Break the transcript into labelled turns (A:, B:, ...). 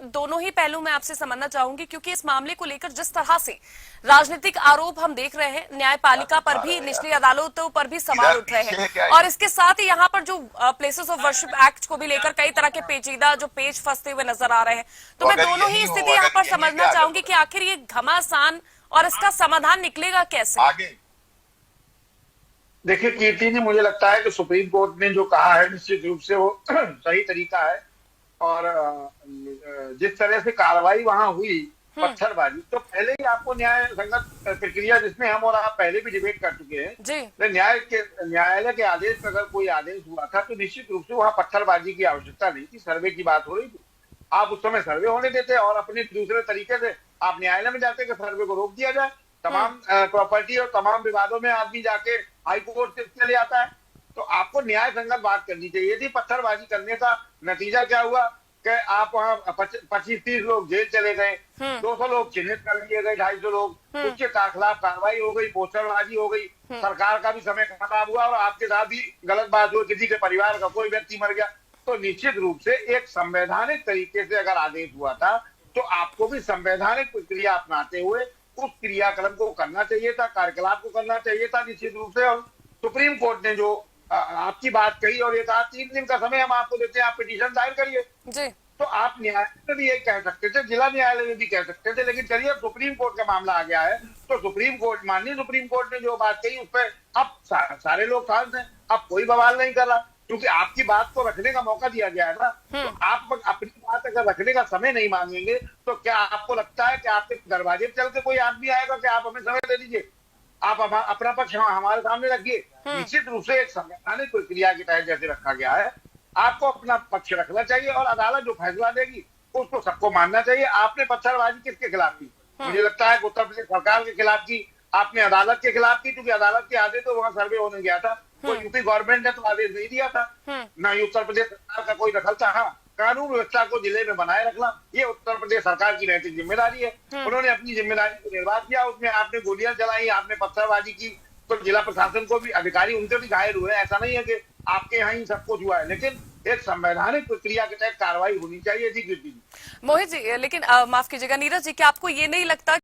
A: दोनों ही पहलू मैं आपसे समझना चाहूंगी, क्योंकि इस मामले को लेकर जिस तरह से राजनीतिक आरोप हम देख रहे हैं, न्यायपालिका पर भी, निचली अदालतों पर भी सवाल उठ रहे हैं, और इसके साथ ही यहाँ पर जो प्लेसेस ऑफ वर्शिप एक्ट को भी लेकर कई तरह के पेचीदा जो पेच फंसते हुए नजर आ रहे हैं। तो मैं दोनों ही स्थिति यहाँ पर समझना चाहूंगी कि आखिर ये घमासान और इसका समाधान निकलेगा कैसे।
B: देखिए कीर्ति जी, मुझे लगता है कि सुप्रीम कोर्ट ने जो कहा है निश्चित रूप से वो सही तरीका है। और जिस तरह से कार्रवाई वहां हुई, पत्थरबाजी, तो पहले ही आपको न्याय संगत प्रक्रिया, जिसमें हम और आप पहले भी डिबेट कर चुके हैं, तो न्यायालय के आदेश पर अगर कोई आदेश हुआ था तो निश्चित रूप से वहां पत्थरबाजी की आवश्यकता नहीं थी। सर्वे की बात हो रही थी, आप उस समय सर्वे होने देते और अपने दूसरे तरीके से आप न्यायालय में जाते कि सर्वे को रोक दिया जाए। तमाम प्रॉपर्टी और तमाम विवादों में आदमी जाके हाई कोर्ट से चले आता है। तो आपको न्याय संगत बात करनी चाहिए थी। पत्थरबाजी करने का नतीजा क्या हुआ कि आप वहाँ 25-30 लोग जेल चले गए, 200 लोग चिन्हित कर लिए गए, 250 लोग, उसके खिलाफ कार्रवाई हो गई, पोस्टरबाजी हो गई, सरकार का भी समय खराब हुआ और आपके साथ भी गलत बात हुई, किसी के परिवार का कोई व्यक्ति मर गया। तो निश्चित रूप से एक संवैधानिक तरीके से अगर आदेश हुआ था तो आपको भी संवैधानिक प्रक्रिया अपनाते हुए उस क्रियाक्रम को करना चाहिए था, कार्यकलाप को करना चाहिए था निश्चित रूप से। और सुप्रीम कोर्ट ने जो आपकी बात कही, और एक 3 दिन का समय हम आपको देते हैं, आप पिटीशन दायर करिए। तो आप न्यायालय में भी यही कह सकते थे, जिला न्यायालय में भी कह सकते थे, लेकिन चलिए सुप्रीम कोर्ट का मामला आ गया है तो सुप्रीम कोर्ट, माननीय सुप्रीम कोर्ट ने जो बात कही उस पर अब सारे लोग शांत हैं, अब कोई बवाल नहीं कर रहा, क्योंकि आपकी बात को रखने का मौका दिया गया है ना। तो आप अपनी बात अगर रखने का समय नहीं मांगेंगे तो क्या आपको लगता है कि आपके दरवाजे पर चल के कोई आदमी आएगा कि आप हमें समय दे दीजिए, आप अपना पक्ष हमारे सामने रखिए। निश्चित रूप से एक संवैधानिक प्रक्रिया के तहत जैसे रखा गया है, आपको अपना पक्ष रखना चाहिए और अदालत जो फैसला देगी उसको सबको मानना चाहिए। आपने पत्थरबाजी किसके खिलाफ की? मुझे लगता है उत्तर प्रदेश सरकार के खिलाफ की, आपने अदालत के खिलाफ की, क्योंकि अदालत के आदेश तो वहां सर्वे होने गया था, तो यूपी गवर्नमेंट ने तो आदेश नहीं दिया था, ना ही उत्तर प्रदेश सरकार का कोई दखल था। हाँ, कानून व्यवस्था को जिले में बनाए रखना ये उत्तर प्रदेश सरकार की नैतिक जिम्मेदारी है। उन्होंने अपनी जिम्मेदारी को निर्वाह किया, उसमें आपने गोलियां चलाई, आपने पत्थरबाजी की, तो जिला प्रशासन को भी, अधिकारी उनके भी घायल हुए। ऐसा नहीं है कि आपके यहाँ ही सब कुछ हुआ है, लेकिन एक संवैधानिक प्रक्रिया के तहत कार्रवाई होनी चाहिए। जी कीर्ति जी।
A: मोहित जी, लेकिन माफ कीजिएगा नीरज जी, क्या आपको ये नहीं लगता